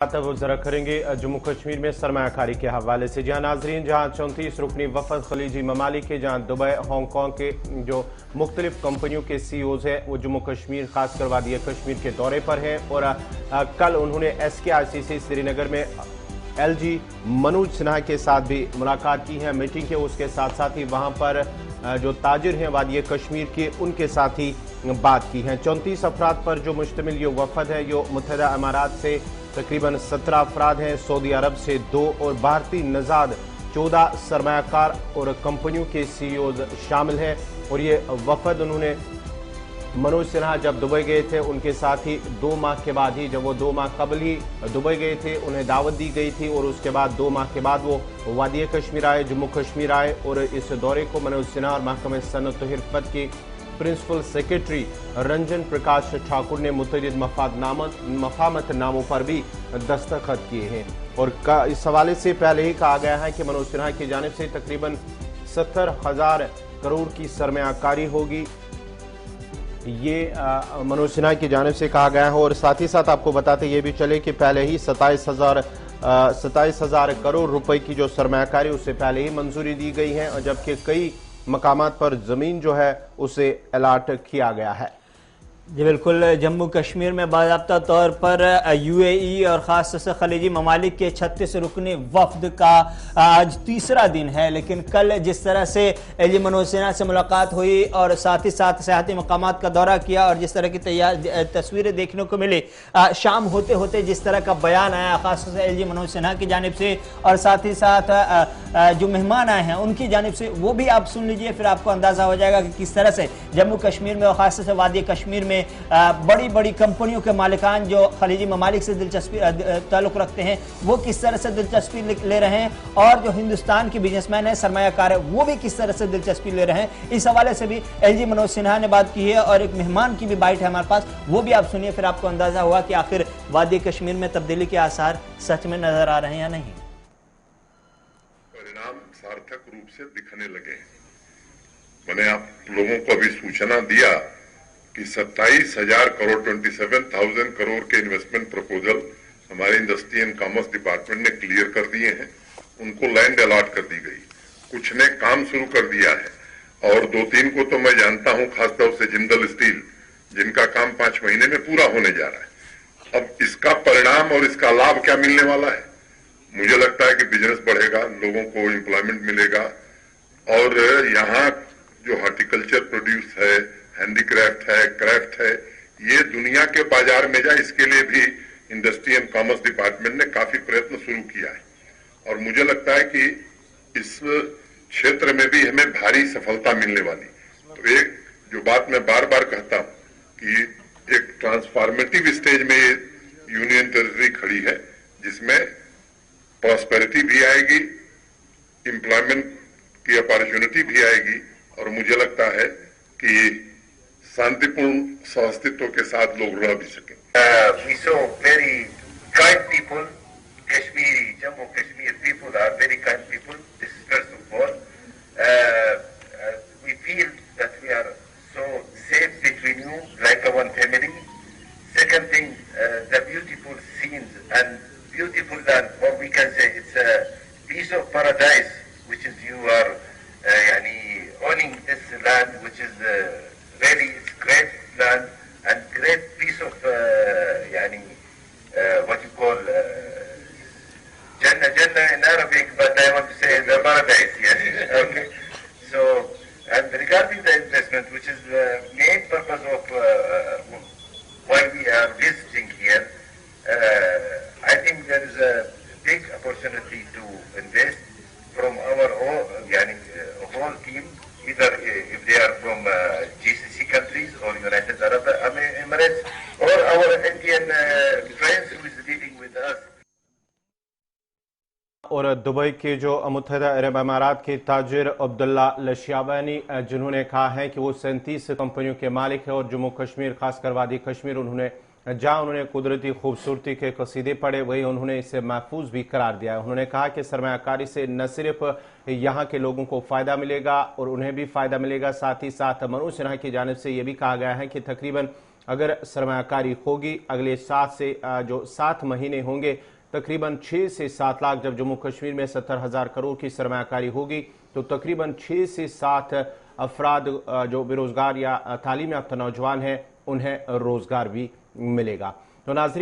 अब जरा करेंगे जम्मू कश्मीर में सरमायाकारी के हवाले से। जहां नाजरीन, जहां 34 रुकनी वफद खलीजी ममालिक के, जहां दुबई हांगकॉन्ग के जो मुख्तलिफ कंपनियों के CEOs हैं वो जम्मू कश्मीर खासकर वादी कश्मीर के दौरे पर हैं। और कल उन्होंने SKICC श्रीनगर में LG मनोज सिन्हा के साथ भी मुलाकात की है, मीटिंग की। उसके साथ साथ ही वहां पर जो ताजिर हैं वादी कश्मीर के, उनके साथ ही बात की है। 34 अफराद पर जो मुश्तमिल ये वफद है, जो मुत्तहिदा अमारात से तकरीबन 17 अफराद हैं, सऊदी अरब से 2 और भारतीय नजाद 14 सरमायाकार और कंपनियों के CEOs शामिल हैं। और ये वफद उन्होंने मनोज सिन्हा जब दुबई गए थे, उनके साथ ही 2 माह के बाद ही, जब वो 2 माह कबल ही दुबई गए थे, उन्हें दावत दी गई थी और उसके बाद 2 माह के बाद वो वादी कश्मीर आए, जम्मू कश्मीर आए। और इस दौरे को मनोज सिन्हा और महकमे सनअत व हिरफत के प्रिंसिपल सेक्रेटरी रंजन प्रकाश ठाकुर ने मुतअद्दिद मफाहमतनामों पर भी दस्तखत किए हैं। और इस हवाले से पहले ही कहा गया है कि मनोज सिन्हा की जानिब से तकरीबन 70,000 करोड़ की सरमायाकारी होगी, ये मनोज सिन्हा की जानिब से कहा गया है। और साथ ही साथ आपको बताते ये भी चले कि पहले ही 27,000 करोड़ रुपए की जो सरमायाकारी उससे पहले ही मंजूरी दी गई है, और जबकि कई मकामात पर जमीन जो है उसे अलॉट किया गया है। जी बिल्कुल, जम्मू कश्मीर में बाज़ाब्ता तौर पर UAE और ख़ास तौर से खलीजी ममालिक के 36 रुकनी वफद का आज तीसरा दिन है। लेकिन कल जिस तरह से LG मनोज सिन्हा से मुलाकात हुई और साथ ही साथ सियाहती मकामात का दौरा किया और जिस तरह की तस्वीरें देखने को मिली, शाम होते होते जिस तरह का बयान आया ख़ास तौर से LG मनोज सिन्हा की जानिब से और साथ ही साथ जो मेहमान आए हैं उनकी जानिब से, वो भी आप सुन लीजिए, फिर आपको अंदाज़ा हो जाएगा कि किस तरह से जम्मू कश्मीर में और ख़ास तौर से वादी कश्मीर में बड़ी बड़ी कंपनियों के मालिकान जो खलीजी ममालिक से दिलचस्पी ताल्लुक रखते हैं, वो किस तरह से दिलचस्पी ले रहे हैं, और जो हिंदुस्तान के बिजनेसमैन है, सरमायाकार है, वो भी किस तरह से दिलचस्पी ले रहे हैं। इस हवाले से भी LG मनोज सिन्हा ने बात की है और एक मेहमान की भी बाइट है हमारे पास, वो भी आप सुनिए, फिर आपको अंदाजा होगा कि आखिर वादी कश्मीर में तब्दीली के आसार सच में नजर आ रहे हैं या नहीं। परिणाम सार्थक रूप से दिखने लगे। मैंने आप लोगों को अभी सूचना दिया कि 27,000 करोड़ 27,000 करोड़ के इन्वेस्टमेंट प्रपोजल हमारे इंडस्ट्री एंड कॉमर्स डिपार्टमेंट ने क्लियर कर दिए हैं। उनको लैंड अलॉट कर दी गई, कुछ ने काम शुरू कर दिया है और 2-3 को तो मैं जानता हूं, खासतौर से जिंदल स्टील, जिनका काम 5 महीने में पूरा होने जा रहा है। अब इसका परिणाम और इसका लाभ क्या मिलने वाला है? मुझे लगता है कि बिजनेस बढ़ेगा, लोगों को एम्प्लॉयमेंट मिलेगा और यहाँ जो हॉर्टिकल्चर प्रोड्यूस है, हैंडीक्राफ्ट है, क्राफ्ट है, ये दुनिया के बाजार में जाए, इसके लिए भी इंडस्ट्री एंड कॉमर्स डिपार्टमेंट ने काफी प्रयत्न शुरू किया है। और मुझे लगता है कि इस क्षेत्र में भी हमें भारी सफलता मिलने वाली। तो एक जो बात मैं बार बार कहता हूं कि एक ट्रांसफॉर्मेटिव स्टेज में ये यूनियन टेरिटरी खड़ी है, जिसमें प्रॉस्पेरिटी भी आएगी, एम्प्लॉयमेंट की अपॉर्चुनिटी भी आएगी और मुझे लगता है कि शांतिपूर्ण सहअस्तित्व के साथ लोग रह भी सकें। We saw very kind people. Kashmiri, Jammu Kashmir people are very kind people. This is first of all. We feel that we are so safe between you, like a one family. Second thing, the beautiful scenes and beautiful land, or we can say it's a piece of paradise, which is you are owning this land, which is really it's great land and great piece of what you call Jannah in Arabic, but I want to say the paradise. Yes. Okay. So, and regarding the investment, which is the main purpose of why we are visiting here, I think there is a big opportunity to invest from our whole team, either if they are from GCC countries or United Arab Emirates or our Indian friends who is dealing with us. और Dubai के जो मुत्तहिदा अरब अमारात के ताजिर अब्दुल्ला लशियाबानी, जिन्होंने कहा है कि वो 37 कंपनियों के मालिक है और जम्मू कश्मीर खासकर वादी कश्मीर जहां उन्होंने कुदरती खूबसूरती के कसीदे पढ़े, वही उन्होंने इसे महफूज भी करार दिया है। उन्होंने कहा कि सरमायाकारी से न सिर्फ यहाँ के लोगों को फ़ायदा मिलेगा और उन्हें भी फ़ायदा मिलेगा, साथ ही साथ मनोज सिन्हा की जानिब से यह भी कहा गया है कि तकरीबन अगर सरमायाकारी होगी अगले 7 महीने होंगे, तकरीबन 6 से 7 लाख। जब जम्मू कश्मीर में 70,000 करोड़ की सरमायाकारी होगी तो तकरीबन 6 से 7 अफराद जो बेरोजगार या तालीम याफ्ता नौजवान हैं उन्हें रोजगार भी मिलेगा। तो नाज़रीन,